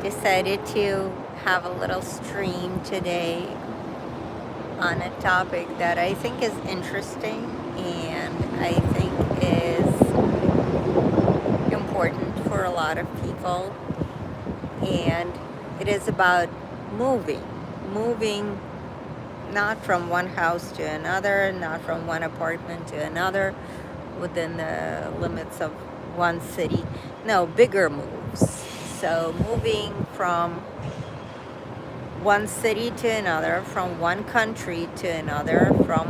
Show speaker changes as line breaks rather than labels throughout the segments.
decided to have a little stream today on a topic that I think is interesting and I think is important for a lot of people. And it is about moving. Moving not from one house to another, not from one apartment to another within the limits of one city. No, bigger moves. So moving from one city to another, from one country to another, from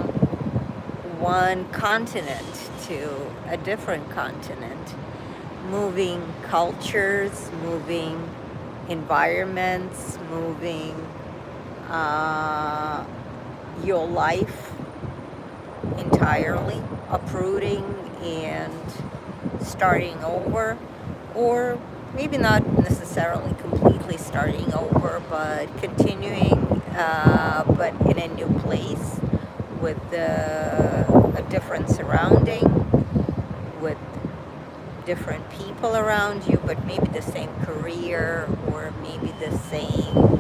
one continent to a different continent, moving cultures, moving environments, moving your life entirely, uprooting and starting over, or maybe not necessarily completely starting over, but continuing, but in a new place with a different surrounding, with different people around you, but maybe the same career, or maybe the same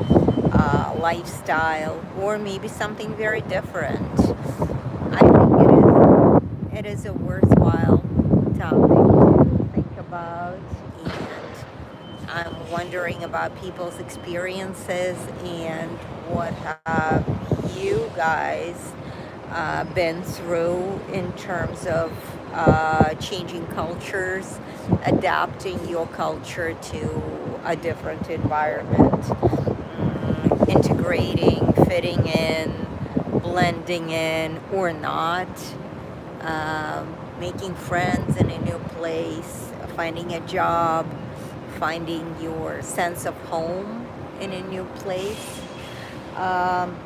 lifestyle, or maybe something very different. I think it is a worthwhile topic to think about, and I'm wondering about people's experiences and what have you guys been through in terms of changing cultures, adapting your culture to a different environment, integrating, fitting in, blending in or not, making friends in a new place, finding a job, finding your sense of home in a new place. Um,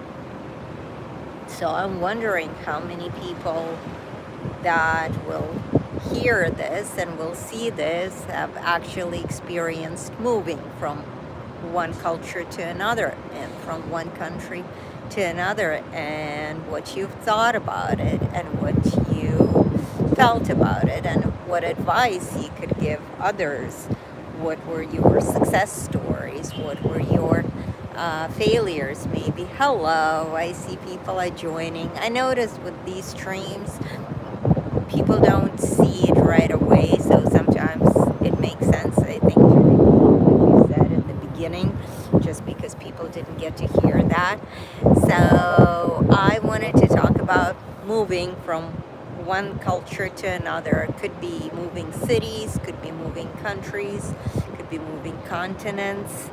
so I'm wondering how many people that will hear this and will see this have actually experienced moving from one culture to another and from one country to another, and what you've thought about it and what you felt about it and what advice you could give others. What were your success stories? What were your failures maybe? Hello, I see people are joining. I noticed with these streams people don't see it right away, so sometimes it makes sense, I think, what you said at the beginning, just because people didn't get to hear that. So I wanted to talk about moving from one culture to another. It could be moving cities, could be moving countries, could be moving continents.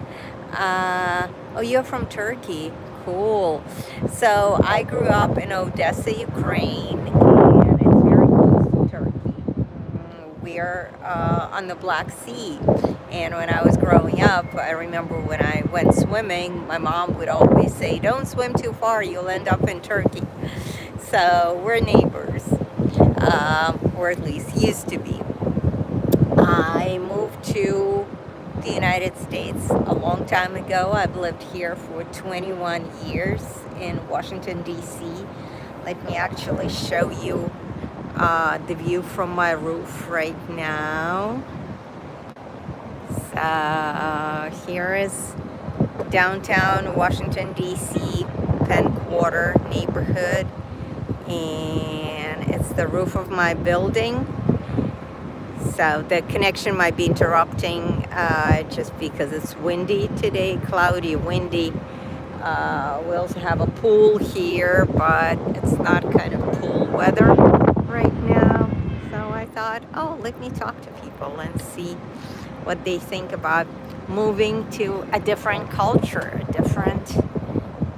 Oh, you're from Turkey. Cool. So I grew up in Odessa, Ukraine, and it's very close to Turkey. We're on the Black Sea. And when I was growing up, I remember when I went swimming, my mom would always say, "Don't swim too far, you'll end up in Turkey." So we're neighbors, or at least used to be. I moved to the United States a long time ago. I've lived here for 21 years in Washington, D.C. Let me actually show you the view from my roof right now. Here is downtown Washington, D.C., Penn Quarter neighborhood, and it's the roof of my building. So the connection might be interrupting just because it's windy today, cloudy, windy. We also have a pool here, but it's not kind of pool weather right now. So I thought, oh, let me talk to people and see what they think about moving to a different culture, a different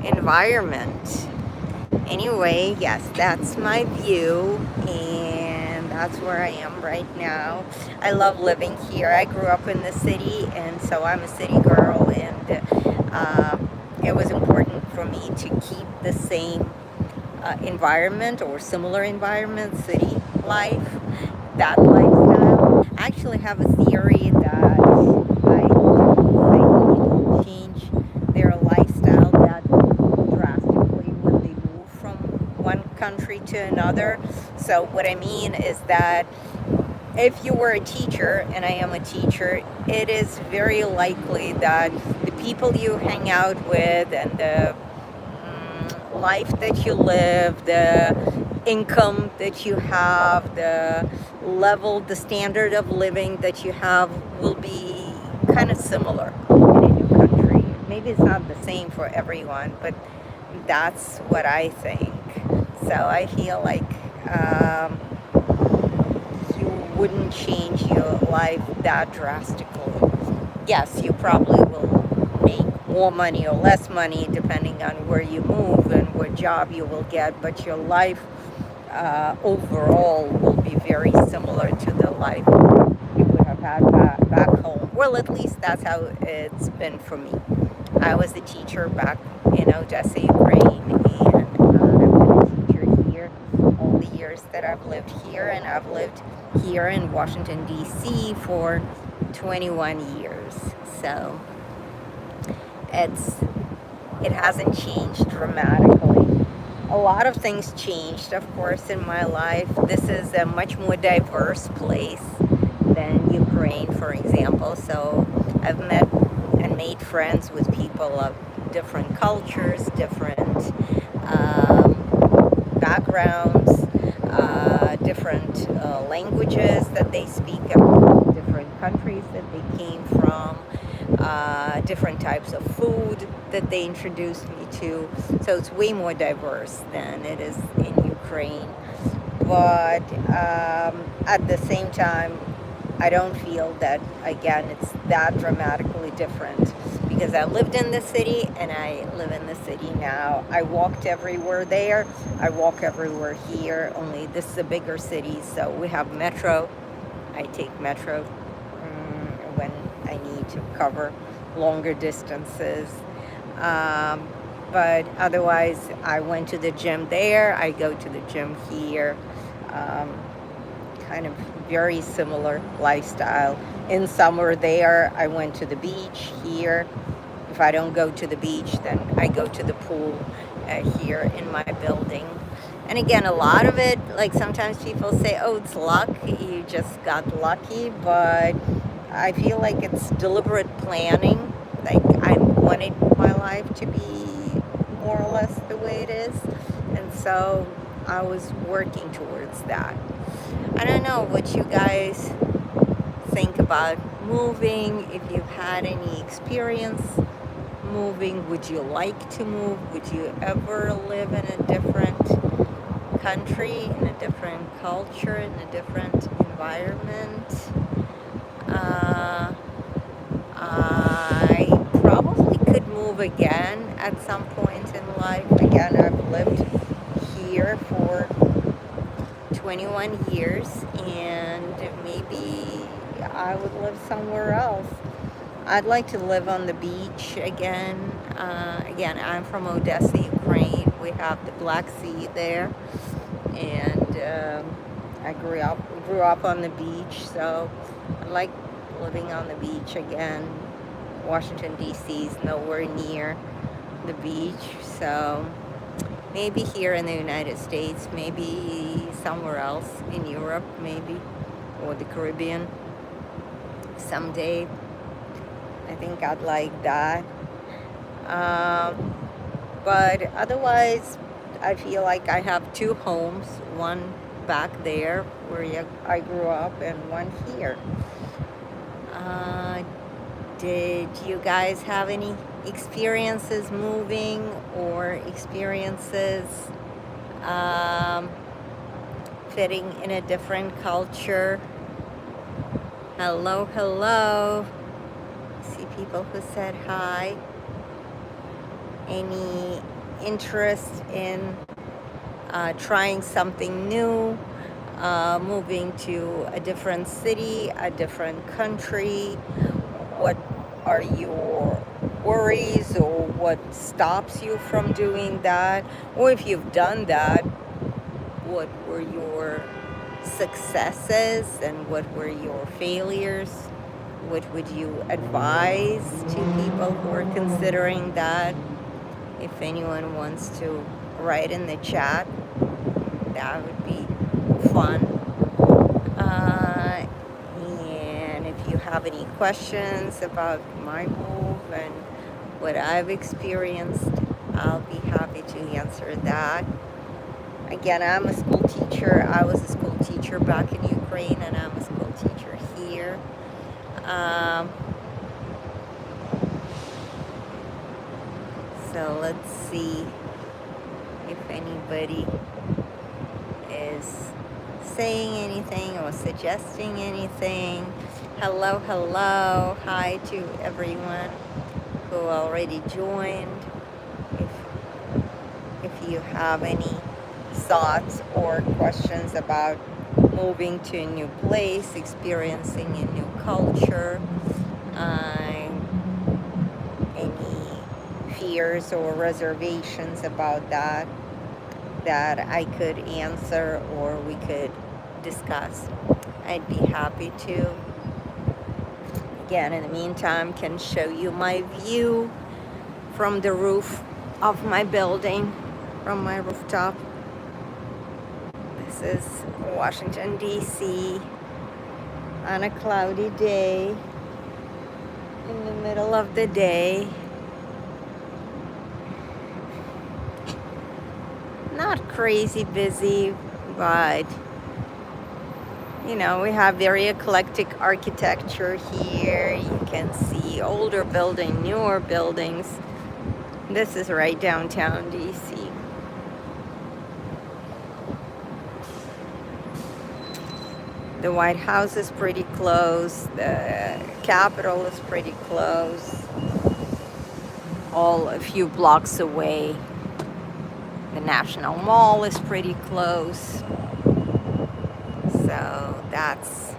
environment. Anyway, yes, that's my view, and that's where I am right now. I love living here. I grew up in the city, and so I'm a city girl, and it was important for me to keep the same environment or similar environment, city life, that lifestyle. I actually have a theory that I think people change their lifestyle that drastically when they move from one country to another. So what I mean is that if you were a teacher, and I am a teacher, it is very likely that the people you hang out with and the life that you live, the income that you have, the level, the standard of living that you have will be kind of similar in a new country. Maybe it's not the same for everyone, but that's what I think. So I feel like um, you wouldn't change your life that drastically. Yes, you probably will make more money or less money depending on where you move and what job you will get, but your life overall will be very similar to the life you would have had back home. Well, at least that's how it's been for me. I was a teacher back in Odessa, Ukraine, and I've been a teacher here all the years that I've lived here, and I've lived here in Washington, D.C. for 21 years. So it's it hasn't changed dramatically. A lot of things changed, of course, in my life. This is a much more diverse place than Ukraine, for example. So I've met and made friends with people of different cultures, different backgrounds, different languages that they speak, different countries that they came from, different types of food that they introduced me to. So it's way more diverse than it is in Ukraine. But at the same time, I don't feel that, again, it's that dramatically different because I lived in the city and I live in the city now. I walked everywhere there. I walk everywhere here, only this is a bigger city, so we have metro. I take metro when I need to cover longer distances. But otherwise, I went to the gym there. I go to the gym here. Kind of very similar lifestyle. In summer there, I went to the beach here. If I don't go to the beach, then I go to the pool here in my building. And again, a lot of it, like sometimes people say, oh, it's luck, you just got lucky, but I feel like it's deliberate planning. Like I wanted my life to be more or less the way it is. And so I was working towards that. I don't know what you guys think about moving, if you've had any experience moving, would you like to move? Would you ever live in a different country, in a different culture, in a different environment? I probably could move again at some point in life. Again, I've lived here for 21 years and maybe I would live somewhere else. I'd like to live on the beach again. Again, I'm from Odessa, Ukraine. We have the Black Sea there, and I grew up on the beach. So I like living on the beach again. Washington D.C. is nowhere near the beach, so maybe here in the United States, maybe somewhere else in Europe, maybe, or the Caribbean someday. I think I'd like that. But otherwise, I feel like I have two homes, one back there where I grew up and one here. Did you guys have any experiences moving or experiences fitting in a different culture? Hello, hello. See people who said hi. Any interest in trying something new, moving to a different city, a different country? What are your worries or what stops you from doing that? Or if you've done that, what were your successes and what were your failures? What would you advise to people who are considering that? If anyone wants to write in the chat, that would be fun. have any questions about my move and what I've experienced, I'll be happy to answer that. Again, I'm a school teacher. I was a school teacher back in Ukraine, and I'm a school teacher here. Um, so let's see if anybody is saying anything or suggesting anything. Hello, hello. Hi to everyone who already joined. If you have any thoughts or questions about moving to a new place, experiencing a new culture, any fears or reservations about that I could answer or we could discuss, I'd be happy to. Again, in the meantime, can show you my view from the roof of my building, from my rooftop. This is Washington, D.C. on a cloudy day, in the middle of the day. Not crazy busy, but you know, we have very eclectic architecture here. You can see older buildings, newer buildings. This is right downtown DC. The White House is pretty close. The Capitol is pretty close. All a few blocks away. The National Mall is pretty close. So that's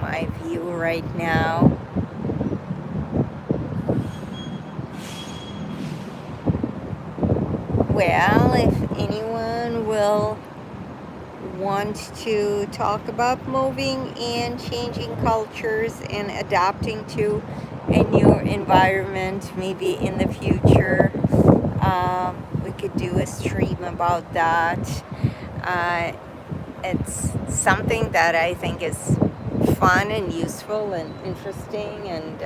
my view right now. Well, if anyone will want to talk about moving and changing cultures and adapting to a new environment, maybe in the future, we could do a stream about that. It's something that I think is fun and useful and interesting and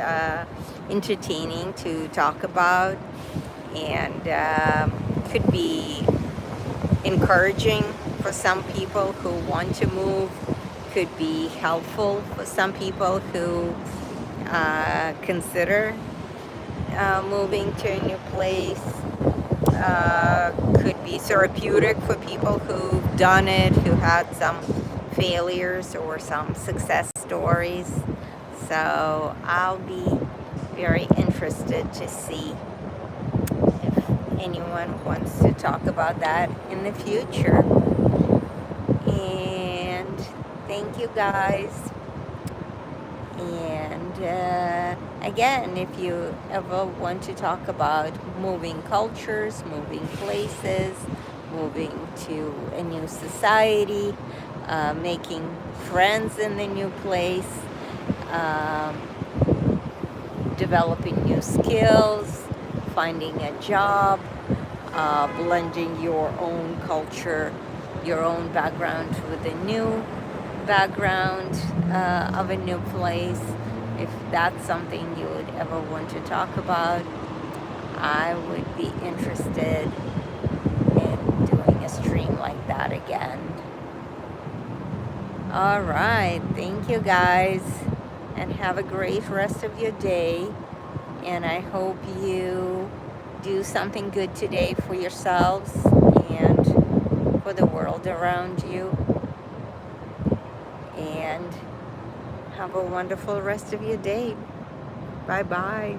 entertaining to talk about, and could be encouraging for some people who want to move, could be helpful for some people who consider moving to a new place, could be therapeutic for people who've done it, who had some failures or some success stories. So I'll be very interested to see if anyone wants to talk about that in the future. And thank you guys. And again, if you ever want to talk about moving cultures, moving places, moving to a new society, making friends in the new place, developing new skills, finding a job, blending your own culture, your own background with a new background of a new place, if that's something you would ever want to talk about, I would be interested in doing a stream like that again. All right, thank you guys, and have a great rest of your day, and I hope you do something good today for yourselves and for the world around you. And have a wonderful rest of your day. Bye-bye.